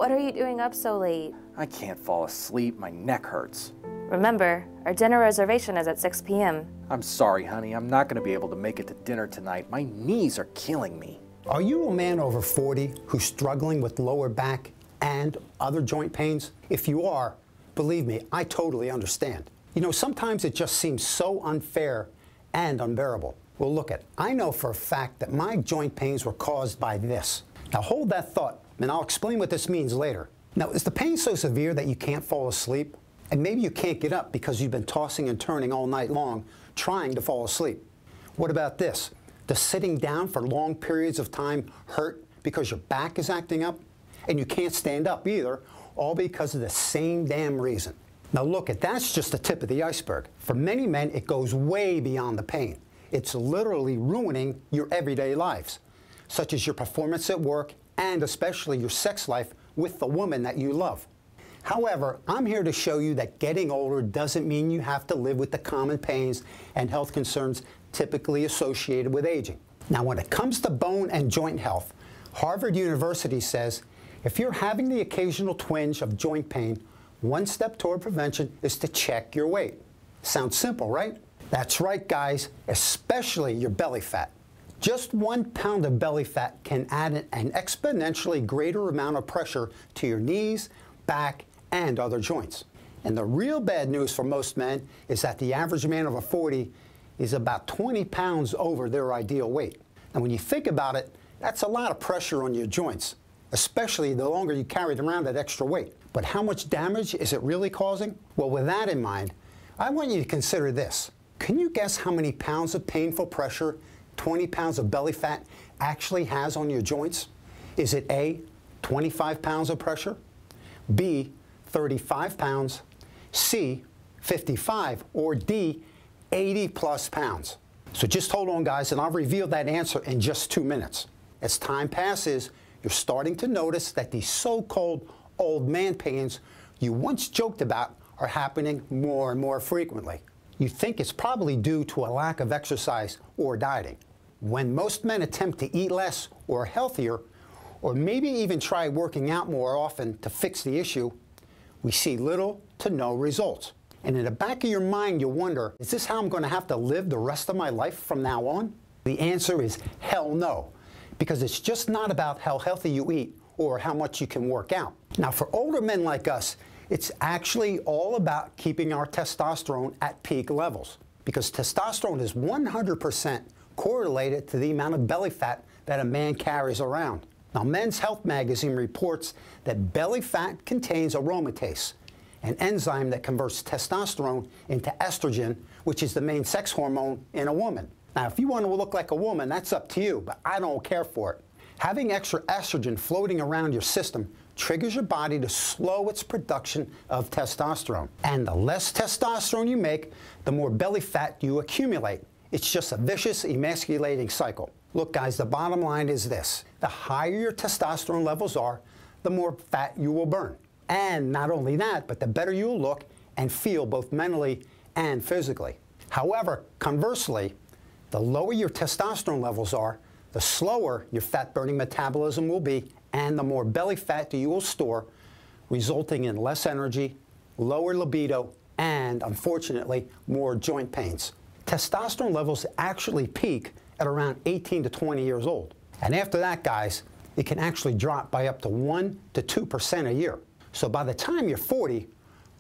What are you doing up so late? I can't fall asleep. My neck hurts. Remember, our dinner reservation is at 6 p.m. I'm sorry, honey. I'm not going to be able to make it to dinner tonight. My knees are killing me. Are you a man over 40 who's struggling with lower back and other joint pains? If you are, believe me, I totally understand. You know, sometimes it just seems so unfair and unbearable. Well, look I know for a fact that my joint pains were caused by this. Now hold that thought, and I'll explain what this means later. Now, is the pain so severe that you can't fall asleep? And maybe you can't get up because you've been tossing and turning all night long trying to fall asleep. What about this? Does sitting down for long periods of time hurt because your back is acting up? And you can't stand up either, all because of the same damn reason. Now look, that's just the tip of the iceberg. For many men, it goes way beyond the pain. It's literally ruining your everyday lives, such as your performance at work and especially your sex life with the woman that you love. However, I'm here to show you that getting older doesn't mean you have to live with the common pains and health concerns typically associated with aging. Now, when it comes to bone and joint health, Harvard University says if you're having the occasional twinge of joint pain, one step toward prevention is to check your weight. Sounds simple, right? That's right, guys, especially your belly fat. Just 1 pound of belly fat can add an exponentially greater amount of pressure to your knees, back, and other joints. And the real bad news for most men is that the average man over 40 is about 20 pounds over their ideal weight. And when you think about it, that's a lot of pressure on your joints, especially the longer you carry around that extra weight. But how much damage is it really causing? Well, with that in mind, I want you to consider this. Can you guess how many pounds of painful pressure 20 pounds of belly fat actually has on your joints? Is it A, 25 pounds of pressure, B, 35 pounds, C, 55, or D, 80 plus pounds? So just hold on, guys, and I'll reveal that answer in just 2 minutes. As time passes, you're starting to notice that these so-called old man pains you once joked about are happening more and more frequently. You think it's probably due to a lack of exercise or dieting. When most men attempt to eat less or healthier, or maybe even try working out more often to fix the issue, we see little to no results. And in the back of your mind, you wonder, is this how I'm going to have to live the rest of my life from now on? The answer is hell no, because it's just not about how healthy you eat or how much you can work out. Now, for older men like us, it's actually all about keeping our testosterone at peak levels, because testosterone is 100% correlated to the amount of belly fat that a man carries around. Now, Men's Health magazine reports that belly fat contains aromatase, an enzyme that converts testosterone into estrogen, which is the main sex hormone in a woman. Now, if you want to look like a woman, that's up to you, but I don't care for it. Having extra estrogen floating around your system triggers your body to slow its production of testosterone. And the less testosterone you make, the more belly fat you accumulate. It's just a vicious, emasculating cycle. Look, guys, the bottom line is this. The higher your testosterone levels are, the more fat you will burn. And not only that, but the better you will look and feel both mentally and physically. However, conversely, the lower your testosterone levels are, the slower your fat-burning metabolism will be, and the more belly fat that you will store, resulting in less energy, lower libido, and, unfortunately, more joint pains. Testosterone levels actually peak at around 18 to 20 years old. And after that, guys, it can actually drop by up to 1 to 2% a year. So by the time you're 40,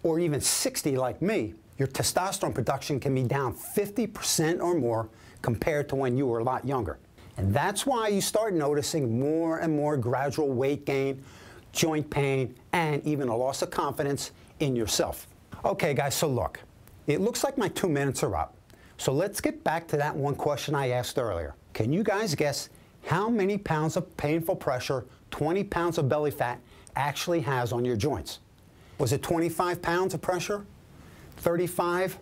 or even 60 like me, your testosterone production can be down 50% or more compared to when you were a lot younger. And that's why you start noticing more and more gradual weight gain, joint pain, and even a loss of confidence in yourself. Okay, guys, so look, it looks like my 2 minutes are up. So let's get back to that one question I asked earlier. Can you guys guess how many pounds of painful pressure 20 pounds of belly fat actually has on your joints? Was it 25 pounds of pressure, 35,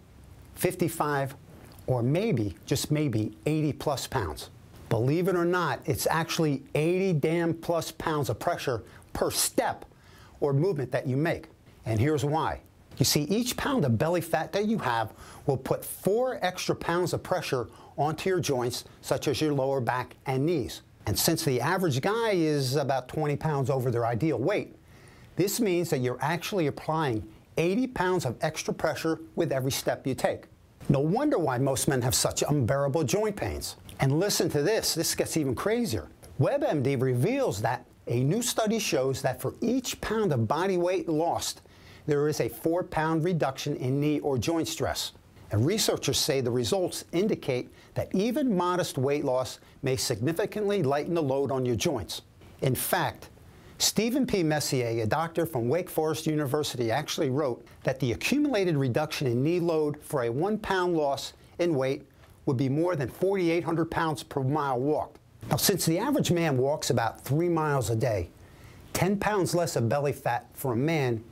55, or maybe, just maybe, 80 plus pounds? Believe it or not, it's actually 80 damn plus pounds of pressure per step or movement that you make. And here's why. You see, each pound of belly fat that you have will put 4 extra pounds of pressure onto your joints, such as your lower back and knees. And since the average guy is about 20 pounds over their ideal weight, This means that you're actually applying 80 pounds of extra pressure with every step you take. No wonder why most men have such unbearable joint pains. And listen to this, this gets even crazier. WebMD reveals that a new study shows that for each pound of body weight lost, there is a 4-pound reduction in knee or joint stress. And researchers say the results indicate that even modest weight loss may significantly lighten the load on your joints. In fact, Stephen P. Messier, a doctor from Wake Forest University, actually wrote that the accumulated reduction in knee load for a 1-pound loss in weight would be more than 4,800 pounds per mile walked. Now, since the average man walks about 3 miles a day, 10 pounds less of belly fat for a man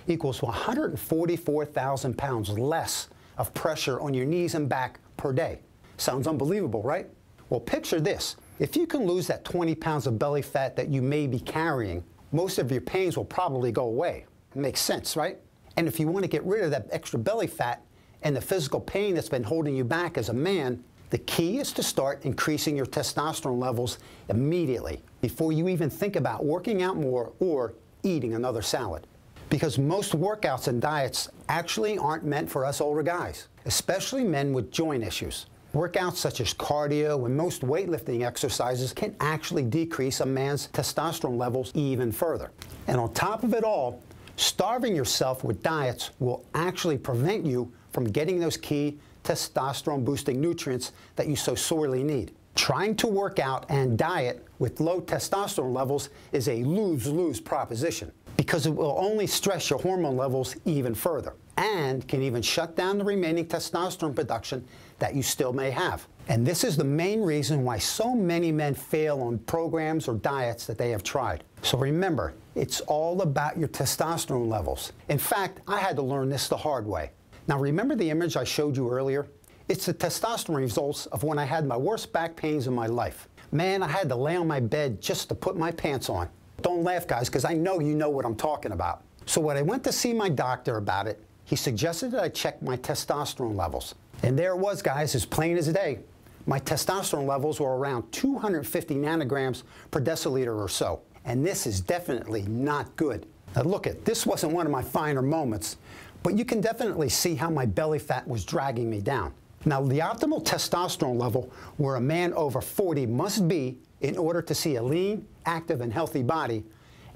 equals 144,000 pounds less of pressure on your knees and back per day. Sounds unbelievable, right? Well, picture this. If you can lose that 20 pounds of belly fat that you may be carrying, most of your pains will probably go away. It makes sense, right? And if you want to get rid of that extra belly fat and the physical pain that's been holding you back as a man, the key is to start increasing your testosterone levels immediately before you even think about working out more or eating another salad. Because most workouts and diets actually aren't meant for us older guys, especially men with joint issues. Workouts such as cardio and most weightlifting exercises can actually decrease a man's testosterone levels even further. And on top of it all, starving yourself with diets will actually prevent you from getting those key testosterone-boosting nutrients that you so sorely need. Trying to work out and diet with low testosterone levels is a lose-lose proposition because it will only stress your hormone levels even further and can even shut down the remaining testosterone production that you still may have. And this is the main reason why so many men fail on programs or diets that they have tried. So remember, it's all about your testosterone levels. In fact, I had to learn this the hard way. Now remember the image I showed you earlier? It's the testosterone results of when I had my worst back pains in my life. Man, I had to lay on my bed just to put my pants on. Don't laugh, guys, because I know you know what I'm talking about. So when I went to see my doctor about it, he suggested that I check my testosterone levels. And there it was, guys, as plain as day. My testosterone levels were around 250 nanograms per deciliter or so. And this is definitely not good. Now look it, this wasn't one of my finer moments, but you can definitely see how my belly fat was dragging me down. Now the optimal testosterone level where a man over 40 must be in order to see a lean, active, and healthy body,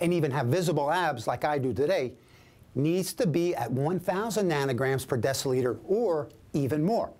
and even have visible abs like I do today, needs to be at 1,000 nanograms per deciliter or even more.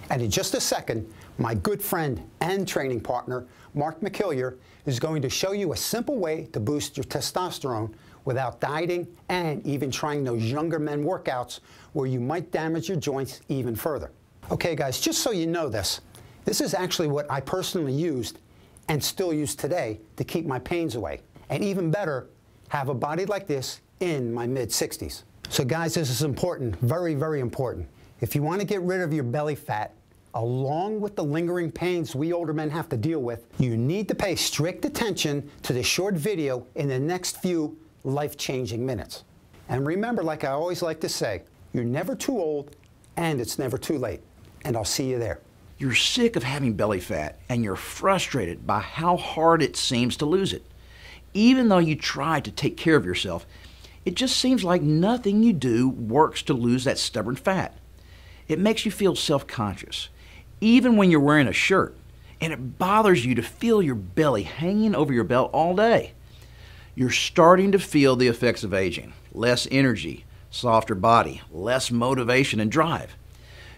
And in just a second, my good friend and training partner, Mark McKillier, is going to show you a simple way to boost your testosterone without dieting and even trying those younger men workouts where you might damage your joints even further. Okay guys, just so you know this is actually what I personally used and still use today to keep my pains away. And even better, have a body like this in my mid-60s. So guys, this is important, very, very important. If you want to get rid of your belly fat, along with the lingering pains we older men have to deal with, you need to pay strict attention to the short video in the next few life-changing minutes. And remember, like I always like to say, you're never too old and it's never too late. And I'll see you there. You're sick of having belly fat and you're frustrated by how hard it seems to lose it. Even though you try to take care of yourself, it just seems like nothing you do works to lose that stubborn fat. It makes you feel self-conscious, even when you're wearing a shirt, and it bothers you to feel your belly hanging over your belt all day. You're starting to feel the effects of aging. Less energy, softer body, less motivation and drive.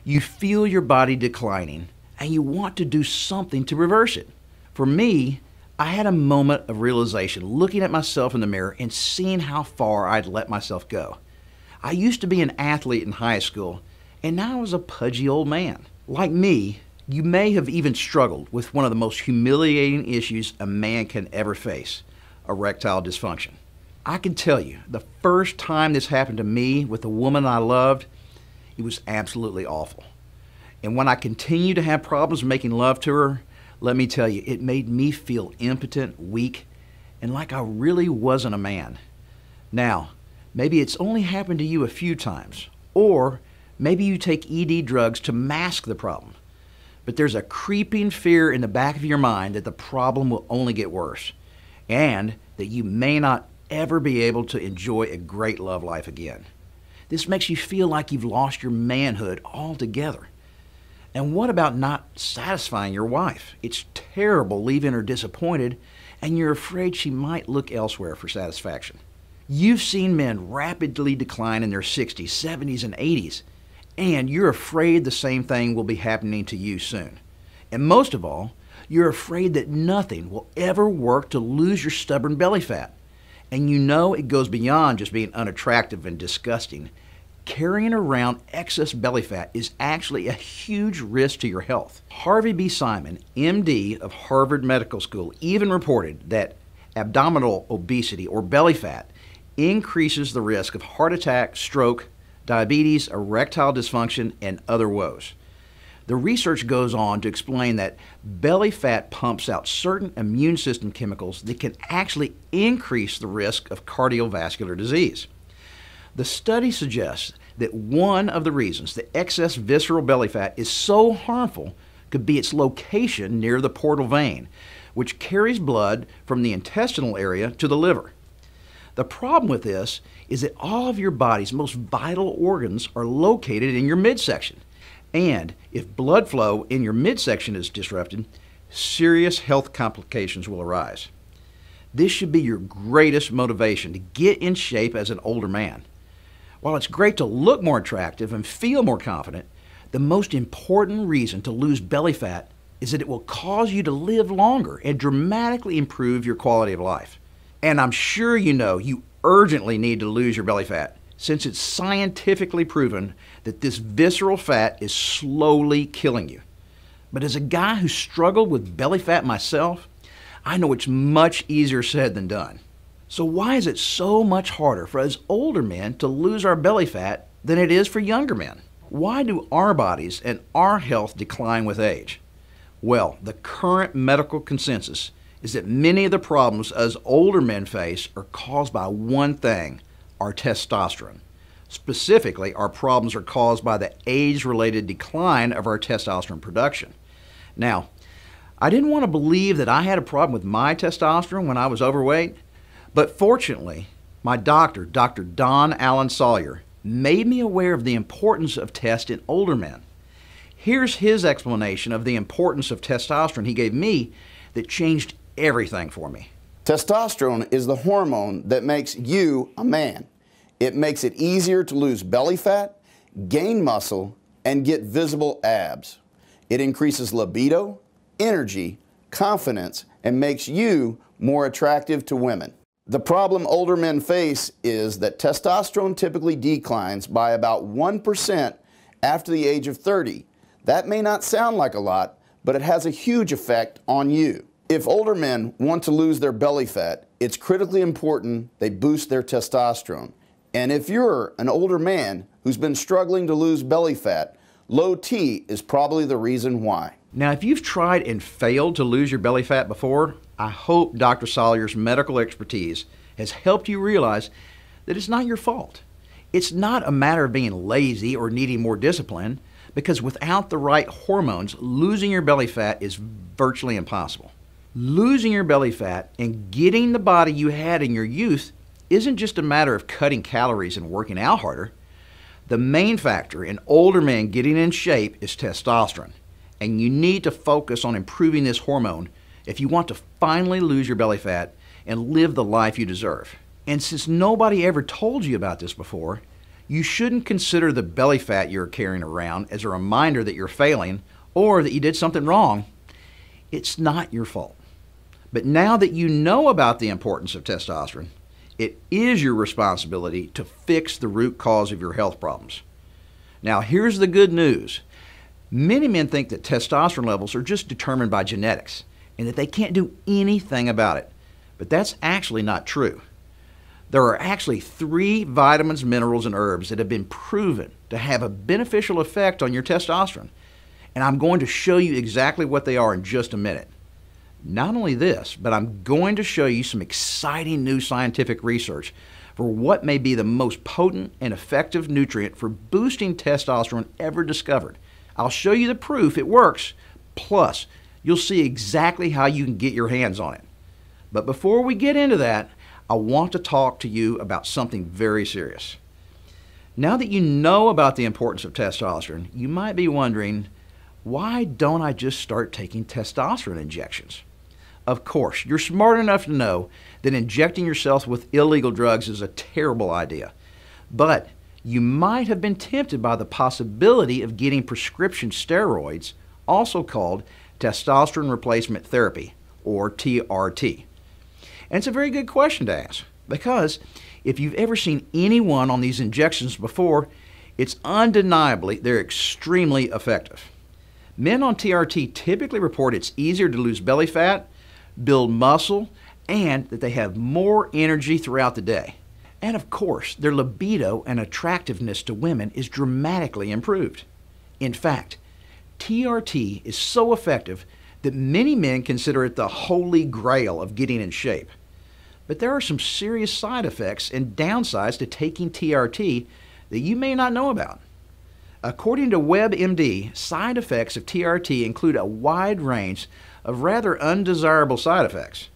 You feel your body declining and you want to do something to reverse it. For me, I had a moment of realization looking at myself in the mirror and seeing how far I'd let myself go. I used to be an athlete in high school and now I was a pudgy old man. Like me, you may have even struggled with one of the most humiliating issues a man can ever face, erectile dysfunction. I can tell you, the first time this happened to me with a woman I loved, it was absolutely awful. And when I continued to have problems making love to her, let me tell you, it made me feel impotent, weak, and like I really wasn't a man. Now, maybe it's only happened to you a few times, or maybe you take ED drugs to mask the problem. But there's a creeping fear in the back of your mind that the problem will only get worse, and that you may not ever be able to enjoy a great love life again. This makes you feel like you've lost your manhood altogether. And what about not satisfying your wife? It's terrible leaving her disappointed, and you're afraid she might look elsewhere for satisfaction. You've seen men rapidly decline in their 60s, 70s, and 80s, and you're afraid the same thing will be happening to you soon. And most of all, you're afraid that nothing will ever work to lose your stubborn belly fat. And you know it goes beyond just being unattractive and disgusting. Carrying around excess belly fat is actually a huge risk to your health. Harvey B. Simon, MD of Harvard Medical School, even reported that abdominal obesity or belly fat increases the risk of heart attack, stroke, diabetes, erectile dysfunction, and other woes. The research goes on to explain that belly fat pumps out certain immune system chemicals that can actually increase the risk of cardiovascular disease. The study suggests that one of the reasons that excess visceral belly fat is so harmful could be its location near the portal vein, which carries blood from the intestinal area to the liver. The problem with this is that all of your body's most vital organs are located in your midsection. And if blood flow in your midsection is disrupted, serious health complications will arise. This should be your greatest motivation to get in shape as an older man. While it's great to look more attractive and feel more confident, the most important reason to lose belly fat is that it will cause you to live longer and dramatically improve your quality of life. And I'm sure you know you urgently need to lose your belly fat, since it's scientifically proven that this visceral fat is slowly killing you. But as a guy who struggled with belly fat myself, I know it's much easier said than done. So why is it so much harder for us older men to lose our belly fat than it is for younger men? Why do our bodies and our health decline with age? Well, the current medical consensus is that many of the problems us older men face are caused by one thing: our testosterone. Specifically, our problems are caused by the age-related decline of our testosterone production. Now, I didn't want to believe that I had a problem with my testosterone when I was overweight, but fortunately, my doctor, Dr. Don Allen Sawyer, made me aware of the importance of test in older men. Here's his explanation of the importance of testosterone he gave me that changed everything for me. Testosterone is the hormone that makes you a man. It makes it easier to lose belly fat, gain muscle, and get visible abs. It increases libido, energy, confidence, and makes you more attractive to women. The problem older men face is that testosterone typically declines by about 1% after the age of 30. That may not sound like a lot, but it has a huge effect on you. If older men want to lose their belly fat, it's critically important they boost their testosterone. And if you're an older man who's been struggling to lose belly fat, low T is probably the reason why. Now, if you've tried and failed to lose your belly fat before, I hope Dr. Sawyer's medical expertise has helped you realize that it's not your fault. It's not a matter of being lazy or needing more discipline, because without the right hormones, losing your belly fat is virtually impossible. Losing your belly fat and getting the body you had in your youth isn't just a matter of cutting calories and working out harder. The main factor in older men getting in shape is testosterone, and you need to focus on improving this hormone if you want to finally lose your belly fat and live the life you deserve. And since nobody ever told you about this before, you shouldn't consider the belly fat you're carrying around as a reminder that you're failing or that you did something wrong. It's not your fault. But now that you know about the importance of testosterone, it is your responsibility to fix the root cause of your health problems. Now, here's the good news. Many men think that testosterone levels are just determined by genetics and that they can't do anything about it. But that's actually not true. There are actually 3 vitamins, minerals, and herbs that have been proven to have a beneficial effect on your testosterone. And I'm going to show you exactly what they are in just a minute. Not only this, but I'm going to show you some exciting new scientific research for what may be the most potent and effective nutrient for boosting testosterone ever discovered. I'll show you the proof it works, plus you'll see exactly how you can get your hands on it. But before we get into that, I want to talk to you about something very serious. Now that you know about the importance of testosterone, you might be wondering, why don't I just start taking testosterone injections? Of course, you're smart enough to know that injecting yourself with illegal drugs is a terrible idea. But you might have been tempted by the possibility of getting prescription steroids, also called testosterone replacement therapy, or TRT. And it's a very good question to ask, because if you've ever seen anyone on these injections before, it's undeniably they're extremely effective. Men on TRT typically report it's easier to lose belly fat, build muscle, and that they have more energy throughout the day. And of course, their libido and attractiveness to women is dramatically improved. In fact, TRT is so effective that many men consider it the holy grail of getting in shape. But there are some serious side effects and downsides to taking TRT that you may not know about. According to WebMD, side effects of TRT include a wide range of rather undesirable side effects.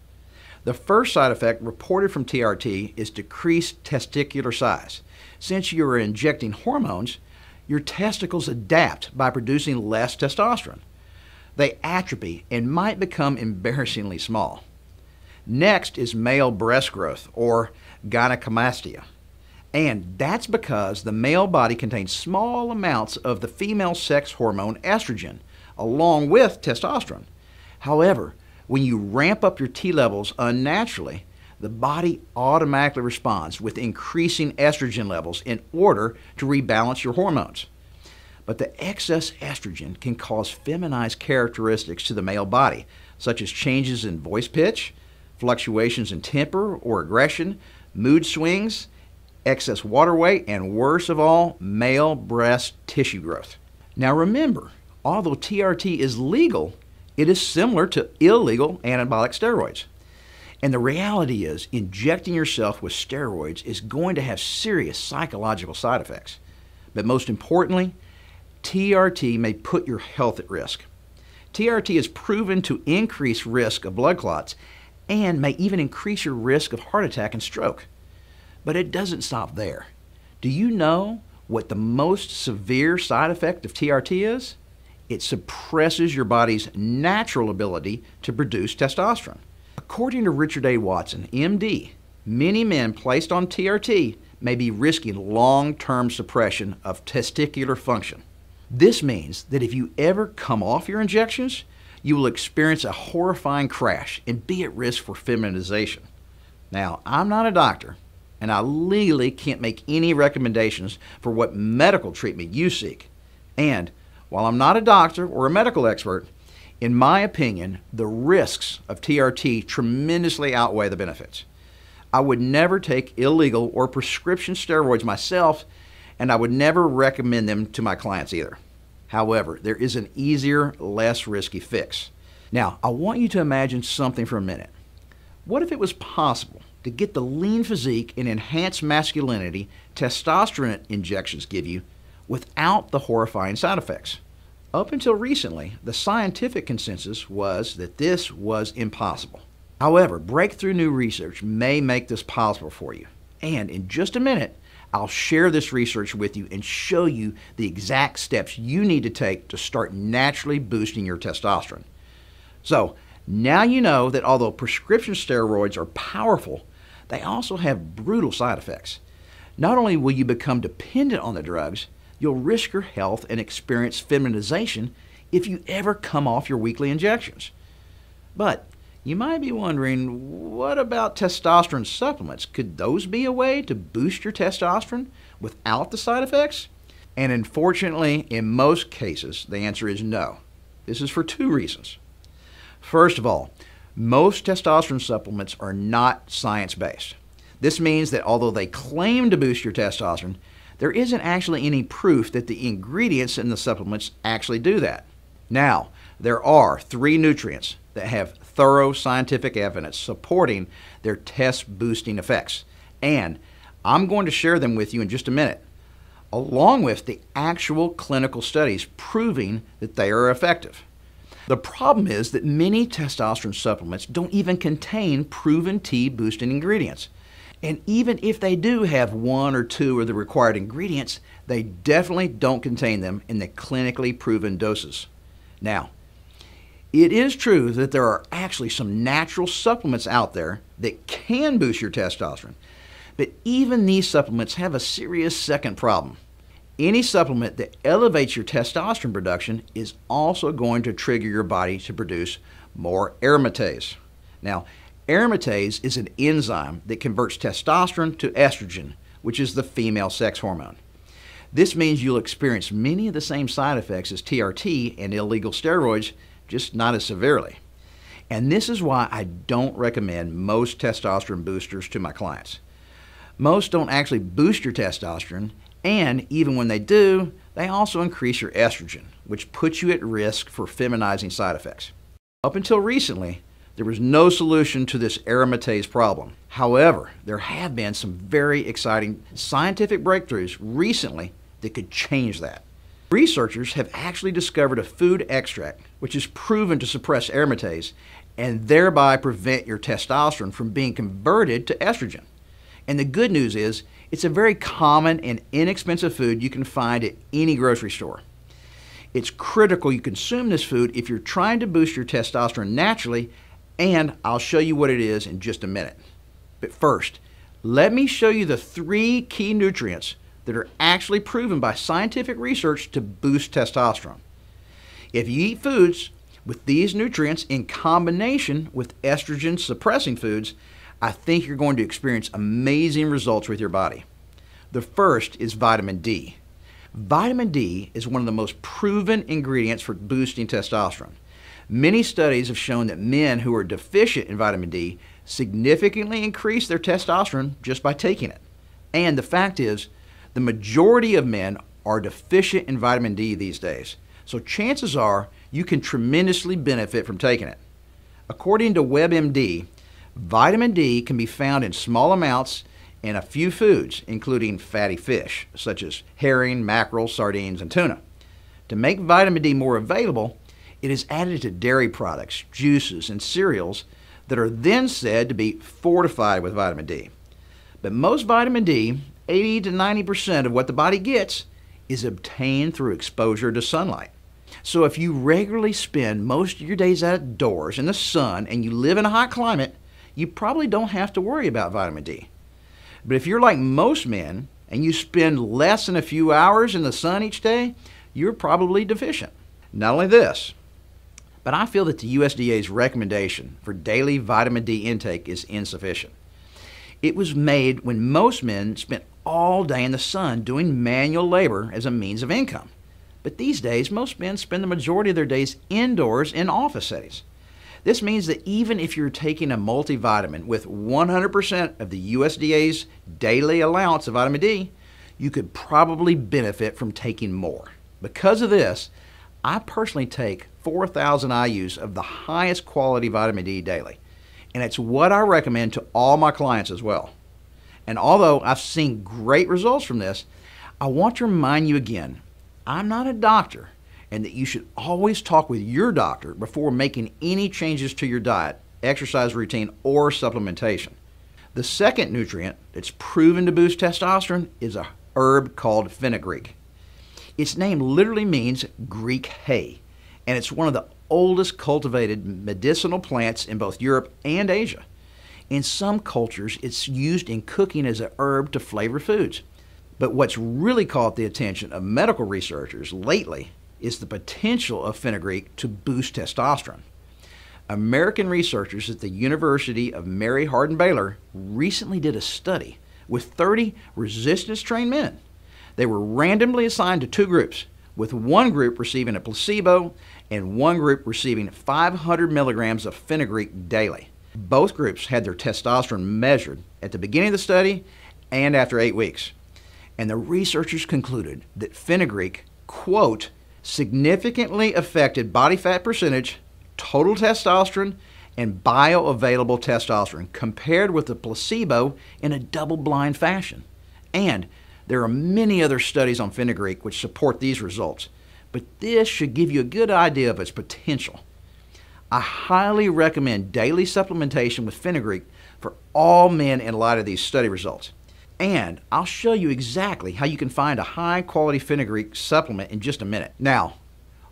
The first side effect reported from TRT is decreased testicular size. Since you are injecting hormones, your testicles adapt by producing less testosterone. They atrophy and might become embarrassingly small. Next is male breast growth, or gynecomastia. And that's because the male body contains small amounts of the female sex hormone estrogen, along with testosterone. However, when you ramp up your T levels unnaturally, the body automatically responds with increasing estrogen levels in order to rebalance your hormones. But the excess estrogen can cause feminized characteristics to the male body, such as changes in voice pitch, fluctuations in temper or aggression, mood swings, excess water weight, and worst of all, male breast tissue growth. Now remember, although TRT is legal, it is similar to illegal anabolic steroids. And the reality is, injecting yourself with steroids is going to have serious psychological side effects. But most importantly, TRT may put your health at risk. TRT is proven to increase risk of blood clots and may even increase your risk of heart attack and stroke. But it doesn't stop there. Do you know what the most severe side effect of TRT is? It suppresses your body's natural ability to produce testosterone. According to Richard A. Watson, MD, many men placed on TRT may be risking long-term suppression of testicular function. This means that if you ever come off your injections, you will experience a horrifying crash and be at risk for feminization. Now, I'm not a doctor, and I legally can't make any recommendations for what medical treatment you seek. And while I'm not a doctor or a medical expert, in my opinion, the risks of TRT tremendously outweigh the benefits. I would never take illegal or prescription steroids myself, and I would never recommend them to my clients either. However, there is an easier, less risky fix. Now, I want you to imagine something for a minute. What if it was possible to get the lean physique and enhanced masculinity testosterone injections give you without the horrifying side effects? Up until recently, the scientific consensus was that this was impossible. However, breakthrough new research may make this possible for you. And in just a minute, I'll share this research with you and show you the exact steps you need to take to start naturally boosting your testosterone. So, now you know that although prescription steroids are powerful, they also have brutal side effects. Not only will you become dependent on the drugs, you'll risk your health and experience feminization if you ever come off your weekly injections. But you might be wondering, what about testosterone supplements? Could those be a way to boost your testosterone without the side effects? And unfortunately, in most cases, the answer is no. This is for two reasons. First of all, most testosterone supplements are not science-based. This means that although they claim to boost your testosterone, there isn't actually any proof that the ingredients in the supplements actually do that. Now, there are 3 nutrients that have thorough scientific evidence supporting their test-boosting effects, and I'm going to share them with you in just a minute, along with the actual clinical studies proving that they are effective. The problem is that many testosterone supplements don't even contain proven T-boosting ingredients. And even if they do have one or two of the required ingredients, they definitely don't contain them in the clinically proven doses. Now, it is true that there are actually some natural supplements out there that can boost your testosterone, but even these supplements have a serious second problem. Any supplement that elevates your testosterone production is also going to trigger your body to produce more aromatase. Now, aromatase is an enzyme that converts testosterone to estrogen, which is the female sex hormone. This means you'll experience many of the same side effects as TRT and illegal steroids, just not as severely. And this is why I don't recommend most testosterone boosters to my clients. Most don't actually boost your testosterone, and even when they do, they also increase your estrogen, which puts you at risk for feminizing side effects. Up until recently, there was no solution to this aromatase problem. However, there have been some very exciting scientific breakthroughs recently that could change that. Researchers have actually discovered a food extract which is proven to suppress aromatase and thereby prevent your testosterone from being converted to estrogen. And the good news is, it's a very common and inexpensive food you can find at any grocery store. It's critical you consume this food if you're trying to boost your testosterone naturally, and I'll show you what it is in just a minute. But first, let me show you the 3 key nutrients that are actually proven by scientific research to boost testosterone. If you eat foods with these nutrients in combination with estrogen suppressing foods, I think you're going to experience amazing results with your body. The first is vitamin D. Vitamin D is one of the most proven ingredients for boosting testosterone. Many studies have shown that men who are deficient in vitamin D significantly increase their testosterone just by taking it. And the fact is, the majority of men are deficient in vitamin D these days. So chances are you can tremendously benefit from taking it. According to WebMD, vitamin D can be found in small amounts in a few foods, including fatty fish, such as herring, mackerel, sardines, and tuna. To make vitamin D more available, it is added to dairy products, juices, and cereals that are then said to be fortified with vitamin D. But most vitamin D, 80 to 90% of what the body gets, is obtained through exposure to sunlight. So if you regularly spend most of your days outdoors in the sun and you live in a hot climate, you probably don't have to worry about vitamin D. But if you're like most men and you spend less than a few hours in the sun each day, you're probably deficient. Not only this, but I feel that the USDA's recommendation for daily vitamin D intake is insufficient. It was made when most men spent all day in the sun doing manual labor as a means of income. But these days, most men spend the majority of their days indoors in office settings. This means that even if you're taking a multivitamin with 100% of the USDA's daily allowance of vitamin D, you could probably benefit from taking more. Because of this, I personally take 4,000 IUs of the highest quality vitamin D daily, and it's what I recommend to all my clients as well. And although I've seen great results from this, I want to remind you again, I'm not a doctor, and that you should always talk with your doctor before making any changes to your diet, exercise routine, or supplementation. The second nutrient that's proven to boost testosterone is a herb called fenugreek. Its name literally means Greek hay, and it's one of the oldest cultivated medicinal plants in both Europe and Asia. In some cultures, it's used in cooking as a herb to flavor foods. But what's really caught the attention of medical researchers lately is the potential of fenugreek to boost testosterone. American researchers at the University of Mary Hardin-Baylor recently did a study with 30 resistance-trained men. They were randomly assigned to 2 groups, with one group receiving a placebo and one group receiving 500 milligrams of fenugreek daily. Both groups had their testosterone measured at the beginning of the study and after 8 weeks. And the researchers concluded that fenugreek, quote, significantly affected body fat percentage, total testosterone, and bioavailable testosterone compared with the placebo in a double-blind fashion. And there are many other studies on fenugreek which support these results, but this should give you a good idea of its potential. I highly recommend daily supplementation with fenugreek for all men in light of these study results. And I'll show you exactly how you can find a high-quality fenugreek supplement in just a minute. Now,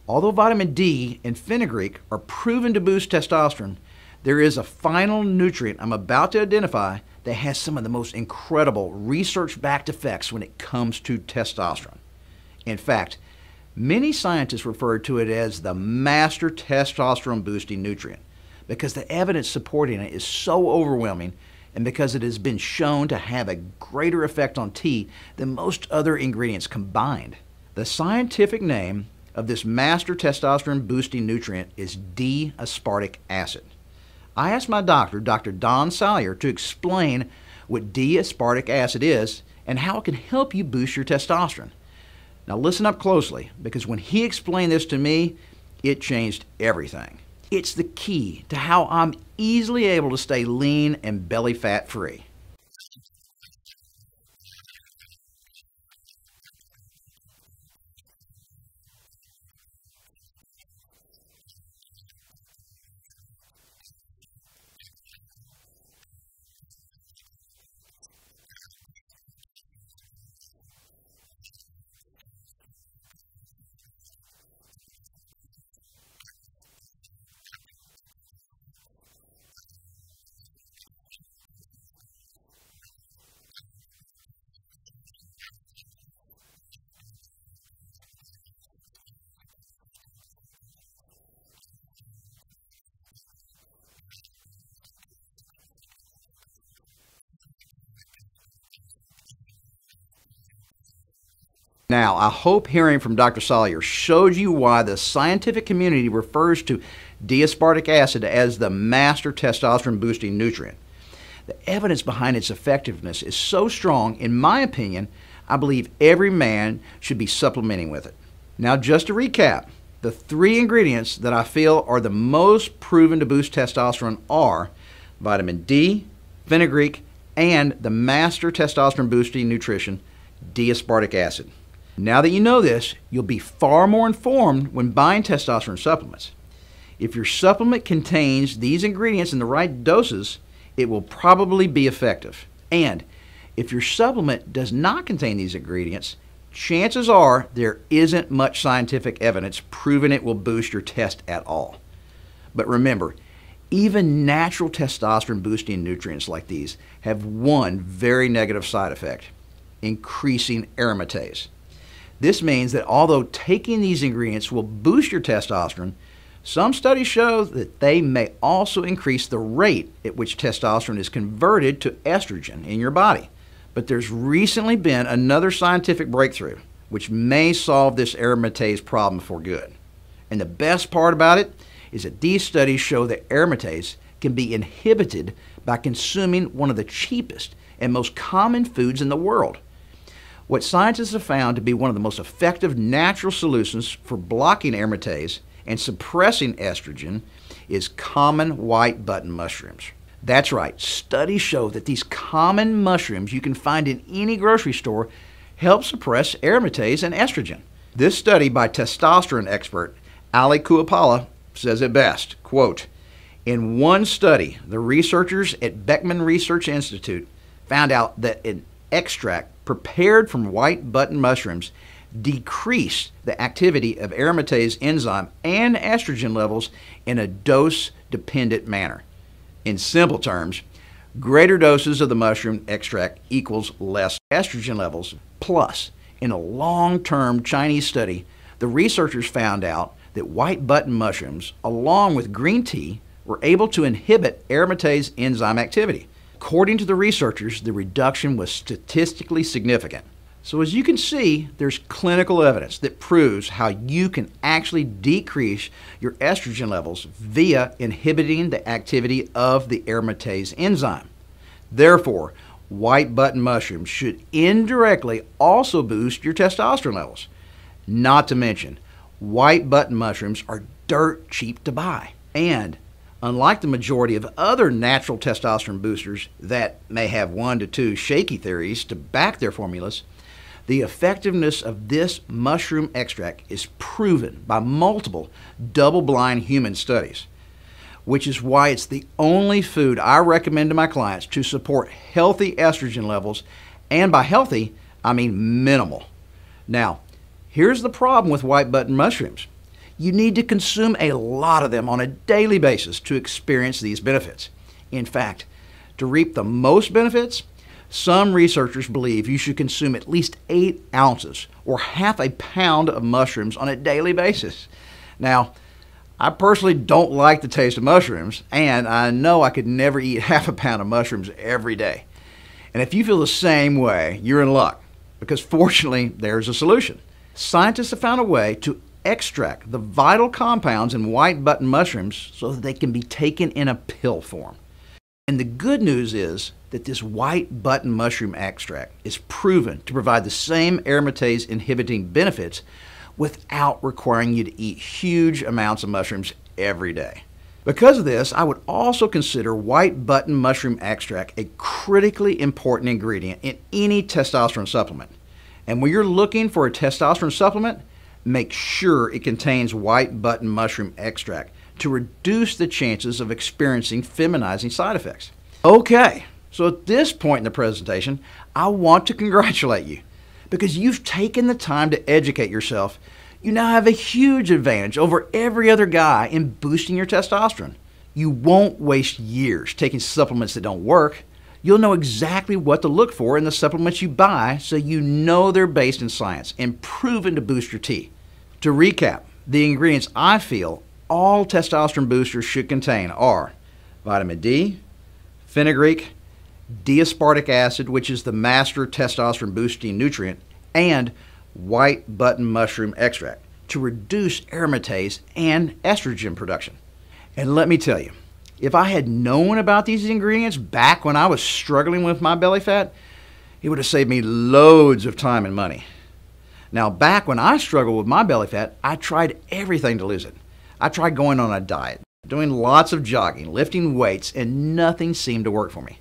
although vitamin D and fenugreek are proven to boost testosterone, there is a final nutrient I'm about to identify that has some of the most incredible research-backed effects when it comes to testosterone. In fact, many scientists refer to it as the master testosterone-boosting nutrient because the evidence supporting it is so overwhelming and because it has been shown to have a greater effect on T than most other ingredients combined. The scientific name of this master testosterone-boosting nutrient is D-aspartic acid. I asked my doctor, Dr. Don Salyer, to explain what D-aspartic acid is and how it can help you boost your testosterone. Now listen up closely, because when he explained this to me, it changed everything. It's the key to how I'm easily able to stay lean and belly fat free. Now, I hope hearing from Dr. Salyer showed you why the scientific community refers to D-aspartic acid as the master testosterone boosting nutrient. The evidence behind its effectiveness is so strong, in my opinion, I believe every man should be supplementing with it. Now, just to recap, the 3 ingredients that I feel are the most proven to boost testosterone are vitamin D, fenugreek, and the master testosterone boosting nutrition, D-aspartic acid. Now that you know this, you'll be far more informed when buying testosterone supplements. If your supplement contains these ingredients in the right doses, it will probably be effective. And if your supplement does not contain these ingredients, chances are there isn't much scientific evidence proving it will boost your test at all. But remember, even natural testosterone boosting nutrients like these have one very negative side effect: increasing aromatase. This means that although taking these ingredients will boost your testosterone, some studies show that they may also increase the rate at which testosterone is converted to estrogen in your body. But there's recently been another scientific breakthrough which may solve this aromatase problem for good. And the best part about it is that these studies show that aromatase can be inhibited by consuming one of the cheapest and most common foods in the world. What scientists have found to be one of the most effective natural solutions for blocking aromatase and suppressing estrogen is common white button mushrooms. That's right, studies show that these common mushrooms you can find in any grocery store help suppress aromatase and estrogen. This study by testosterone expert Ali Kuapala says it best, quote, "In one study, the researchers at Beckman Research Institute found out that an extract prepared from white button mushrooms decreased the activity of aromatase enzyme and estrogen levels in a dose-dependent manner. In simple terms, greater doses of the mushroom extract equals less estrogen levels. Plus, in a long-term Chinese study, the researchers found out that white button mushrooms, along with green tea, were able to inhibit aromatase enzyme activity. According to the researchers, the reduction was statistically significant. So as you can see, there's clinical evidence that proves how you can actually decrease your estrogen levels via inhibiting the activity of the aromatase enzyme. Therefore, white button mushrooms should indirectly also boost your testosterone levels. Not to mention, white button mushrooms are dirt cheap to buy. And unlike the majority of other natural testosterone boosters that may have 1 to 2 shaky theories to back their formulas, the effectiveness of this mushroom extract is proven by multiple double-blind human studies. which is why it's the only food I recommend to my clients to support healthy estrogen levels, and by healthy, I mean minimal. Now, here's the problem with white button mushrooms. You need to consume a lot of them on a daily basis to experience these benefits. In fact, to reap the most benefits, some researchers believe you should consume at least 8 ounces or half a pound of mushrooms on a daily basis. Now, I personally don't like the taste of mushrooms, and I know I could never eat half a pound of mushrooms every day. And if you feel the same way, you're in luck, because fortunately, there's a solution. Scientists have found a way to extract the vital compounds in white button mushrooms so that they can be taken in a pill form. And the good news is that this white button mushroom extract is proven to provide the same aromatase inhibiting benefits without requiring you to eat huge amounts of mushrooms every day. Because of this, I would also consider white button mushroom extract a critically important ingredient in any testosterone supplement. And when you're looking for a testosterone supplement, make sure it contains white button mushroom extract to reduce the chances of experiencing feminizing side effects. Okay, so at this point in the presentation, I want to congratulate you because you've taken the time to educate yourself. You now have a huge advantage over every other guy in boosting your testosterone. You won't waste years taking supplements that don't work. You'll know exactly what to look for in the supplements you buy, so you know they're based in science and proven to boost your T. To recap, the ingredients I feel all testosterone boosters should contain are vitamin D, fenugreek, D-aspartic acid, which is the master testosterone boosting nutrient, and white button mushroom extract to reduce aromatase and estrogen production. And let me tell you, if I had known about these ingredients back when I was struggling with my belly fat, it would have saved me loads of time and money. Now, back when I struggled with my belly fat, I tried everything to lose it. I tried going on a diet, doing lots of jogging, lifting weights, and nothing seemed to work for me.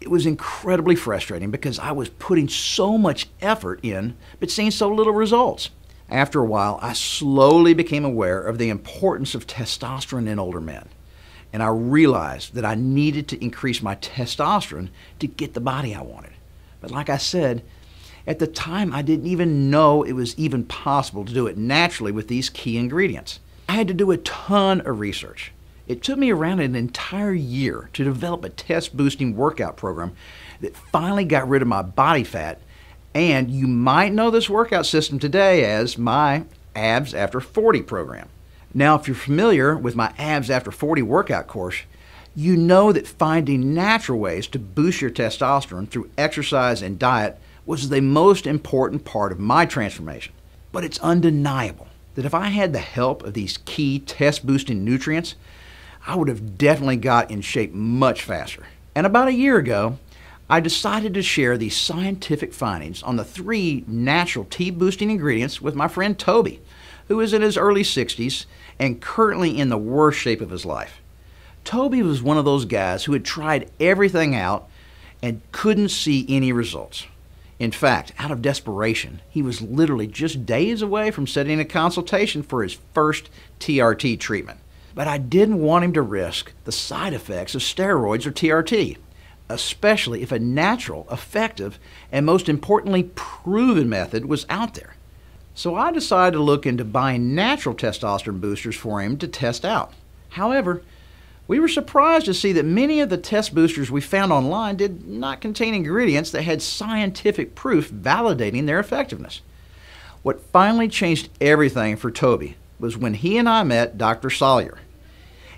It was incredibly frustrating because I was putting so much effort in, but seeing so little results. After a while, I slowly became aware of the importance of testosterone in older men. And I realized that I needed to increase my testosterone to get the body I wanted. But like I said, at the time I didn't even know it was even possible to do it naturally with these key ingredients. I had to do a ton of research. It took me around an entire year to develop a test-boosting workout program that finally got rid of my body fat, and you might know this workout system today as my Abs After 40 program. Now, if you're familiar with my Abs After 40 workout course, you know that finding natural ways to boost your testosterone through exercise and diet was the most important part of my transformation. But it's undeniable that if I had the help of these key test-boosting nutrients, I would have definitely got in shape much faster. And about a year ago, I decided to share these scientific findings on the 3 natural T-boosting ingredients with my friend Toby, who is in his early 60s and currently in the worst shape of his life. Toby was one of those guys who had tried everything out and couldn't see any results. In fact, out of desperation, he was literally just days away from setting a consultation for his first TRT treatment. But I didn't want him to risk the side effects of steroids or TRT, especially if a natural, effective, and most importantly proven method was out there. So I decided to look into buying natural testosterone boosters for him to test out. However, we were surprised to see that many of the test boosters we found online did not contain ingredients that had scientific proof validating their effectiveness. What finally changed everything for Toby was when he and I met Dr. Sawyer,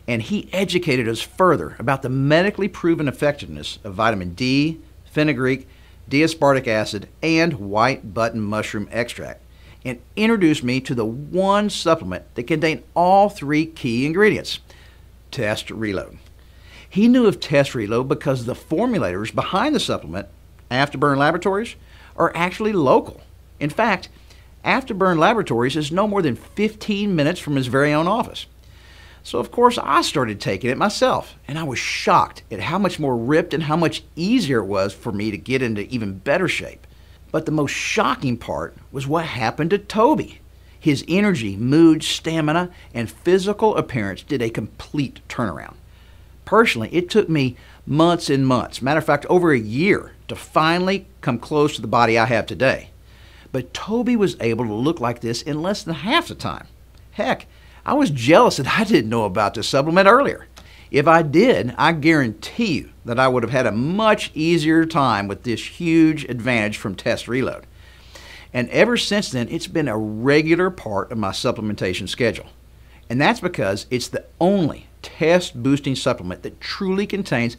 and he educated us further about the medically proven effectiveness of vitamin D, fenugreek, D-aspartic acid, and white button mushroom extract, and introduced me to the one supplement that contained all 3 key ingredients: Test Reload. He knew of Test Reload because the formulators behind the supplement, Afterburn Laboratories, are actually local. In fact, Afterburn Laboratories is no more than 15 minutes from his very own office. So of course I started taking it myself, and I was shocked at how much more ripped and how much easier it was for me to get into even better shape. But the most shocking part was what happened to Toby. His energy, mood, stamina, and physical appearance did a complete turnaround. Personally, it took me months and months, matter of fact, over a year, to finally come close to the body I have today. But Toby was able to look like this in less than half the time. Heck, I was jealous that I didn't know about this supplement earlier. If I did, I guarantee you that I would have had a much easier time with this huge advantage from Test Reload. And ever since then, it's been a regular part of my supplementation schedule. And that's because it's the only test-boosting supplement that truly contains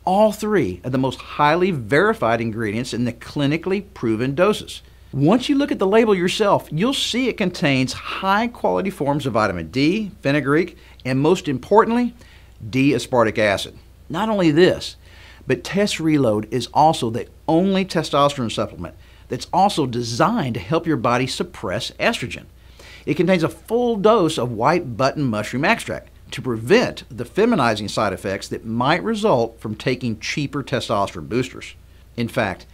all three of the most highly verified ingredients in the clinically proven doses. Once you look at the label yourself, you'll see it contains high-quality forms of vitamin D, fenugreek, and most importantly, D-aspartic acid. Not only this, but Test Reload is also the only testosterone supplement that's also designed to help your body suppress estrogen. It contains a full dose of white button mushroom extract to prevent the feminizing side effects that might result from taking cheaper testosterone boosters. In fact,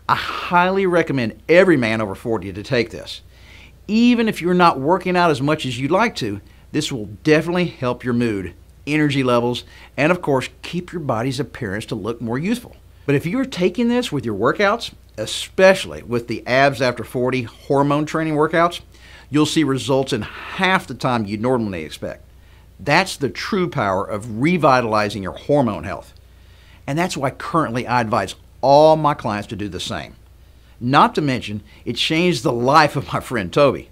I highly recommend every man over 40 to take this. Even if you're not working out as much as you'd like to, this will definitely help your mood, energy levels, and of course, keep your body's appearance to look more youthful. But if you're taking this with your workouts, especially with the Abs After 40 hormone training workouts, you'll see results in half the time you'd normally expect. That's the true power of revitalizing your hormone health. And that's why currently I advise all my clients to do the same. Not to mention, it changed the life of my friend Toby.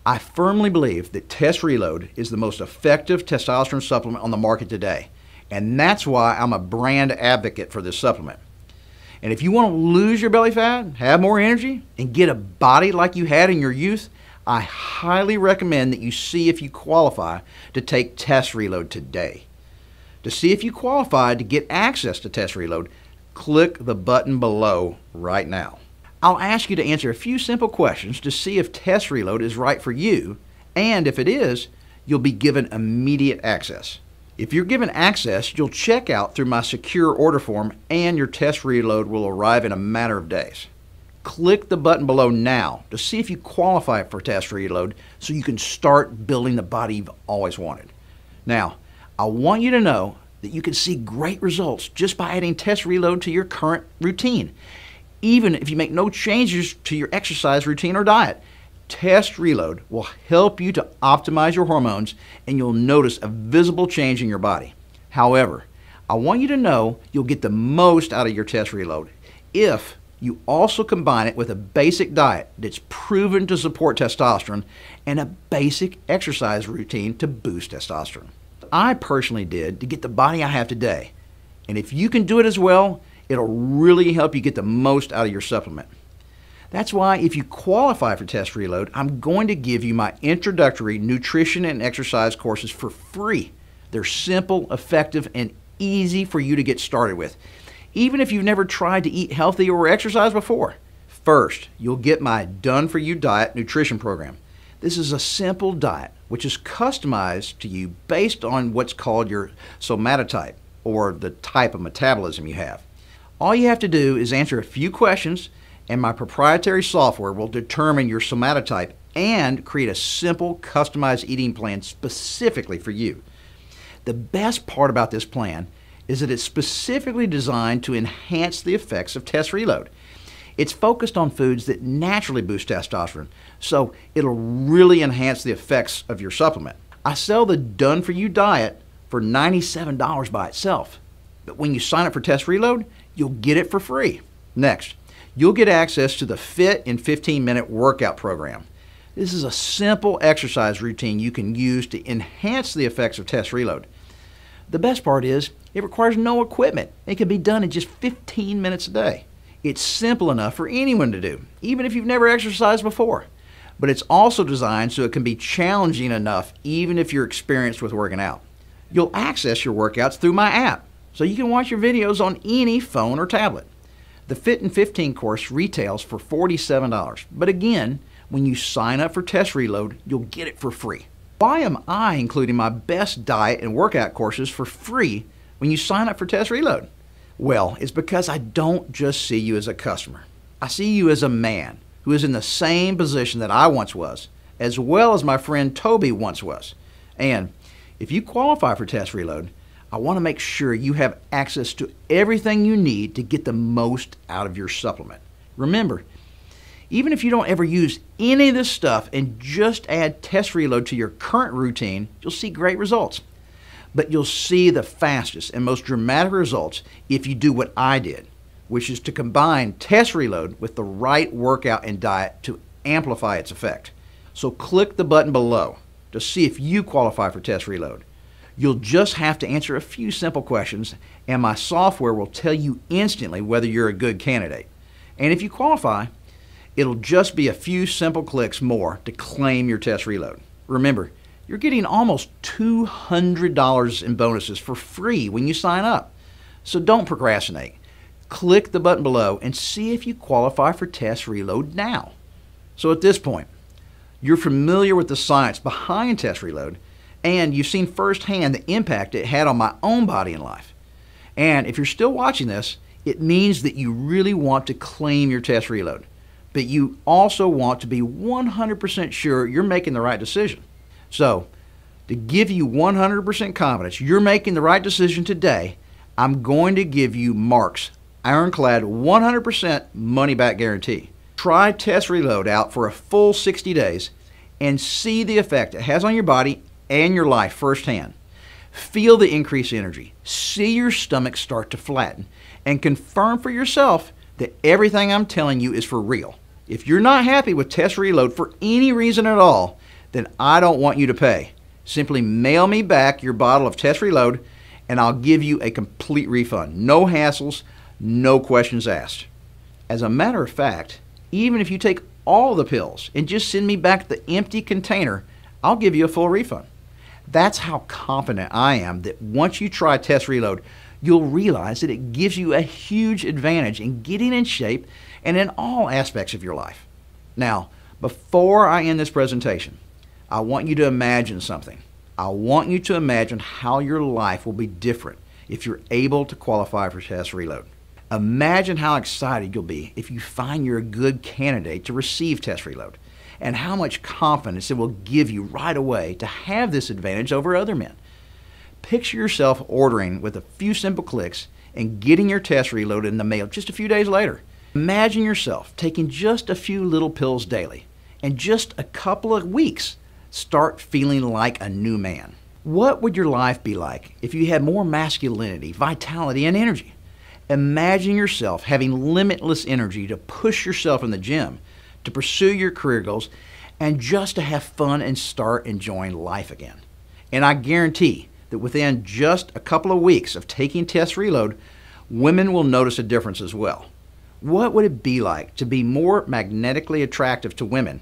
I firmly believe that Test Reload is the most effective testosterone supplement on the market today. And that's why I'm a brand advocate for this supplement. And if you want to lose your belly fat, have more energy, and get a body like you had in your youth, I highly recommend that you see if you qualify to take Test Reload today. To see if you qualify to get access to Test Reload, click the button below right now. I'll ask you to answer a few simple questions to see if Test Reload is right for you, and if it is, you'll be given immediate access. If you're given access, you'll check out through my secure order form and your Test Reload will arrive in a matter of days. Click the button below now to see if you qualify for Test Reload so you can start building the body you've always wanted. Now, I want you to know that you can see great results just by adding Test Reload to your current routine. Even if you make no changes to your exercise routine or diet, Test Reload will help you to optimize your hormones and you'll notice a visible change in your body. However, I want you to know you'll get the most out of your Test Reload if you also combine it with a basic diet that's proven to support testosterone and a basic exercise routine to boost testosterone. I personally did to get the body I have today. And if you can do it as well, it'll really help you get the most out of your supplement. That's why if you qualify for Test Reload, I'm going to give you my introductory nutrition and exercise courses for free. They're simple, effective, and easy for you to get started with, even if you've never tried to eat healthy or exercise before. First, you'll get my Done For You Diet Nutrition Program. This is a simple diet which is customized to you based on what's called your somatotype, or the type of metabolism you have. All you have to do is answer a few questions, and my proprietary software will determine your somatotype and create a simple, customized eating plan specifically for you. The best part about this plan is that it's specifically designed to enhance the effects of Test Reload. It's focused on foods that naturally boost testosterone, so it'll really enhance the effects of your supplement. I sell the Done For You diet for $97 by itself, but when you sign up for Test Reload, you'll get it for free. Next, you'll get access to the Fit in 15-Minute Workout Program. This is a simple exercise routine you can use to enhance the effects of Test Reload. The best part is, it requires no equipment. It can be done in just 15 minutes a day. It's simple enough for anyone to do, even if you've never exercised before. But it's also designed so it can be challenging enough even if you're experienced with working out. You'll access your workouts through my app, so you can watch your videos on any phone or tablet. The Fit in 15 course retails for $47, but again, when you sign up for Test Reload, you'll get it for free. Why am I including my best diet and workout courses for free when you sign up for Test Reload? Well, it's because I don't just see you as a customer. I see you as a man who is in the same position that I once was, as well as my friend Toby once was. And if you qualify for Test Reload, I want to make sure you have access to everything you need to get the most out of your supplement. Remember, even if you don't ever use any of this stuff and just add Test Reload to your current routine, you'll see great results. But you'll see the fastest and most dramatic results if you do what I did, which is to combine Test Reload with the right workout and diet to amplify its effect. So click the button below to see if you qualify for Test Reload. You'll just have to answer a few simple questions, and my software will tell you instantly whether you're a good candidate. And if you qualify, it'll just be a few simple clicks more to claim your Test Reload. Remember, you're getting almost $200 in bonuses for free when you sign up. So don't procrastinate. Click the button below and see if you qualify for Test Reload now. So at this point, you're familiar with the science behind Test Reload, and you've seen firsthand the impact it had on my own body and life. And if you're still watching this, it means that you really want to claim your Test Reload, but you also want to be 100% sure you're making the right decision. So, to give you 100% confidence you're making the right decision today, I'm going to give you Mark's ironclad 100% money-back guarantee. Try Test Reload out for a full 60 days and see the effect it has on your body and your life firsthand. Feel the increased energy, see your stomach start to flatten, and confirm for yourself that everything I'm telling you is for real. If you're not happy with Test Reload for any reason at all, then I don't want you to pay. Simply mail me back your bottle of Test Reload and I'll give you a complete refund. No hassles, no questions asked. As a matter of fact, even if you take all the pills and just send me back the empty container, I'll give you a full refund. That's how confident I am that once you try Test Reload, you'll realize that it gives you a huge advantage in getting in shape and in all aspects of your life. Now, before I end this presentation, I want you to imagine something. I want you to imagine how your life will be different if you're able to qualify for Test Reload. Imagine how excited you'll be if you find you're a good candidate to receive Test Reload, and how much confidence it will give you right away to have this advantage over other men. Picture yourself ordering with a few simple clicks and getting your Test Reload in the mail just a few days later. Imagine yourself taking just a few little pills daily, and just a couple of weeks, start feeling like a new man. What would your life be like if you had more masculinity, vitality, and energy? Imagine yourself having limitless energy to push yourself in the gym, to pursue your career goals, and just to have fun and start enjoying life again. And I guarantee that within just a couple of weeks of taking Test Reload, women will notice a difference as well. What would it be like to be more magnetically attractive to women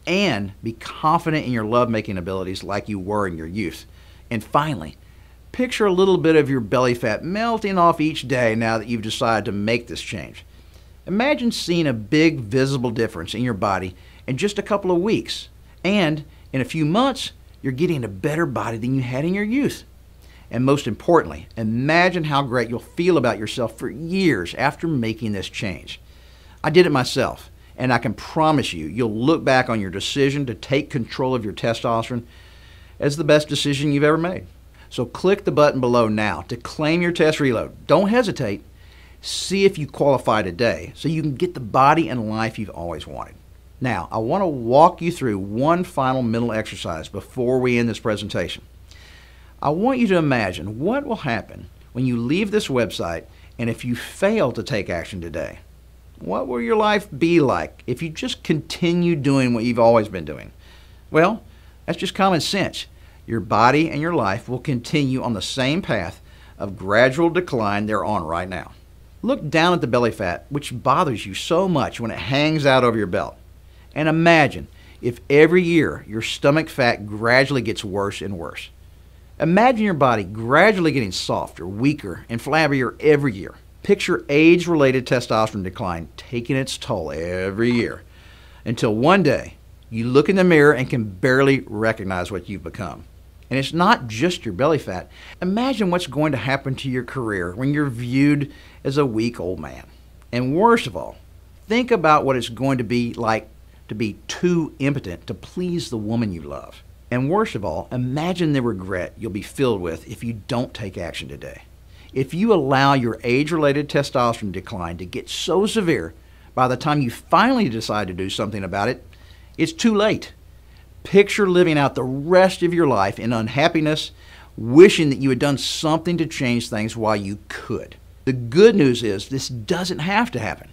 and be confident in your lovemaking abilities like you were in your youth? And finally, picture a little bit of your belly fat melting off each day now that you've decided to make this change. Imagine seeing a big visible difference in your body in just a couple of weeks, and in a few months, you're getting a better body than you had in your youth. And most importantly, imagine how great you'll feel about yourself for years after making this change. I did it myself, and I can promise you, you'll look back on your decision to take control of your testosterone as the best decision you've ever made. So click the button below now to claim your Test Reload. Don't hesitate. See if you qualify today so you can get the body and life you've always wanted. Now, I want to walk you through one final mental exercise before we end this presentation. I want you to imagine what will happen when you leave this website and if you fail to take action today. What will your life be like if you just continue doing what you've always been doing? Well, that's just common sense. Your body and your life will continue on the same path of gradual decline they're on right now. Look down at the belly fat, which bothers you so much when it hangs out over your belt. And imagine if every year your stomach fat gradually gets worse and worse. Imagine your body gradually getting softer, weaker, and flabbier every year. Picture age-related testosterone decline taking its toll every year, until one day you look in the mirror and can barely recognize what you've become. And it's not just your belly fat. Imagine what's going to happen to your career when you're viewed as a weak old man. And worst of all, think about what it's going to be like to be too impotent to please the woman you love. And worst of all, imagine the regret you'll be filled with if you don't take action today. If you allow your age-related testosterone decline to get so severe, by the time you finally decide to do something about it, it's too late. Picture living out the rest of your life in unhappiness, wishing that you had done something to change things while you could. The good news is this doesn't have to happen.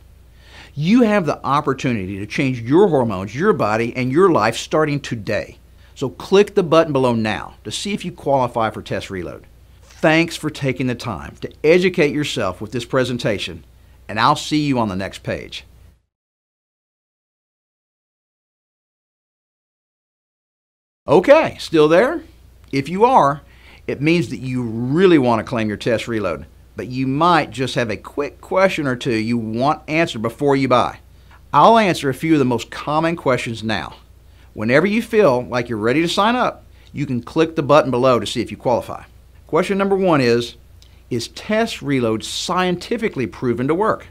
You have the opportunity to change your hormones, your body, and your life starting today. So click the button below now to see if you qualify for Test Reload. Thanks for taking the time to educate yourself with this presentation, and I'll see you on the next page. Okay, still there? If you are, it means that you really want to claim your Test Reload, but you might just have a quick question or two you want answered before you buy. I'll answer a few of the most common questions now. Whenever you feel like you're ready to sign up, you can click the button below to see if you qualify. Question number 1 is Test Reload scientifically proven to work?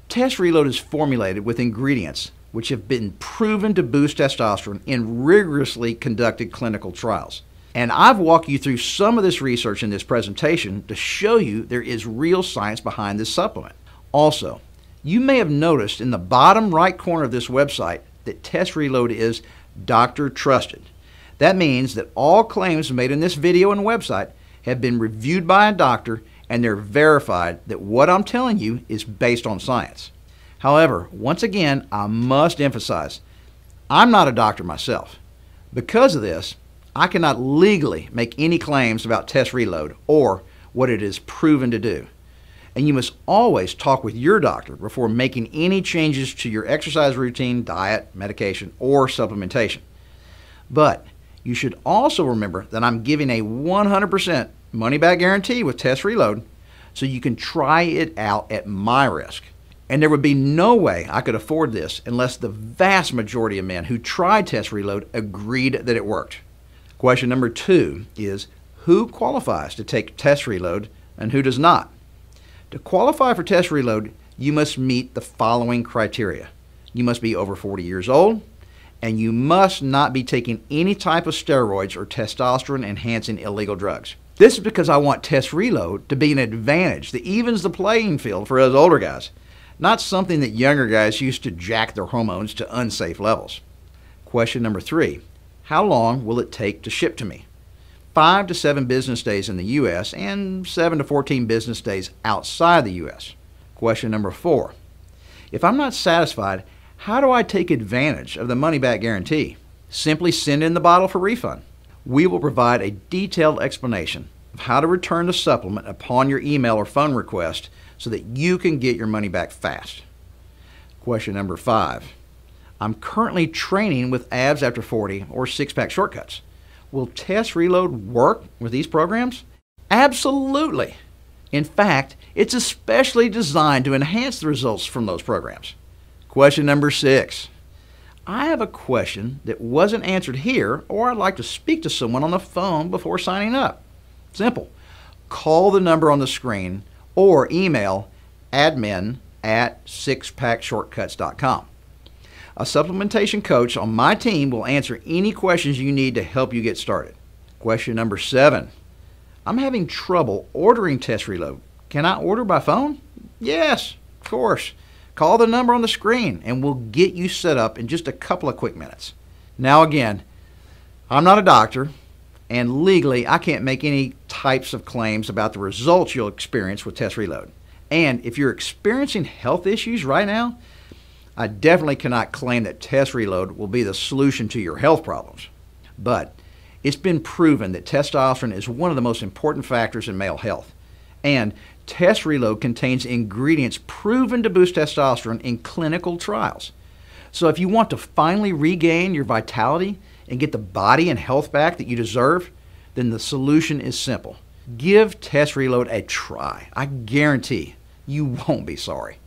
Test Reload is formulated with ingredients which have been proven to boost testosterone in rigorously conducted clinical trials. And I've walked you through some of this research in this presentation to show you there is real science behind this supplement. Also, you may have noticed in the bottom right corner of this website that Test Reload is doctor trusted. That means that all claims made in this video and website have been reviewed by a doctor, and they're verified that what I'm telling you is based on science. However, once again, I must emphasize, I'm not a doctor myself. Because of this, I cannot legally make any claims about Test Reload or what it is proven to do. And you must always talk with your doctor before making any changes to your exercise routine, diet, medication, or supplementation. But you should also remember that I'm giving a 100% money-back guarantee with Test Reload, so you can try it out at my risk. And there would be no way I could afford this unless the vast majority of men who tried Test Reload agreed that it worked. Question number 2 is, who qualifies to take Test Reload and who does not? To qualify for Test Reload, you must meet the following criteria. You must be over 40 years old, and you must not be taking any type of steroids or testosterone-enhancing illegal drugs. This is because I want Test Reload to be an advantage that evens the playing field for us older guys, not something that younger guys used to jack their hormones to unsafe levels. Question number 3, how long will it take to ship to me? 5 to 7 business days in the U.S. and 7 to 14 business days outside the U.S. Question number 4, if I'm not satisfied, how do I take advantage of the money-back guarantee? Simply send in the bottle for refund. We will provide a detailed explanation of how to return the supplement upon your email or phone request so that you can get your money back fast. Question number 5, I'm currently training with Abs After 40 or Six-Pack Shortcuts. Will Test Reload work with these programs? Absolutely. In fact, it's especially designed to enhance the results from those programs. Question number 6. I have a question that wasn't answered here, or I'd like to speak to someone on the phone before signing up. Simple. Call the number on the screen or email admin@SixPackShortcuts.com. A supplementation coach on my team will answer any questions you need to help you get started. Question number 7. I'm having trouble ordering Test Reload. Can I order by phone? Yes, of course. Call the number on the screen and we'll get you set up in just a couple of quick minutes. Now again, I'm not a doctor, and legally I can't make any types of claims about the results you'll experience with Test Reload. And if you're experiencing health issues right now, I definitely cannot claim that Test Reload will be the solution to your health problems. But it's been proven that testosterone is one of the most important factors in male health. And Test Reload contains ingredients proven to boost testosterone in clinical trials. So if you want to finally regain your vitality and get the body and health back that you deserve, then the solution is simple. Give Test Reload a try. I guarantee you won't be sorry.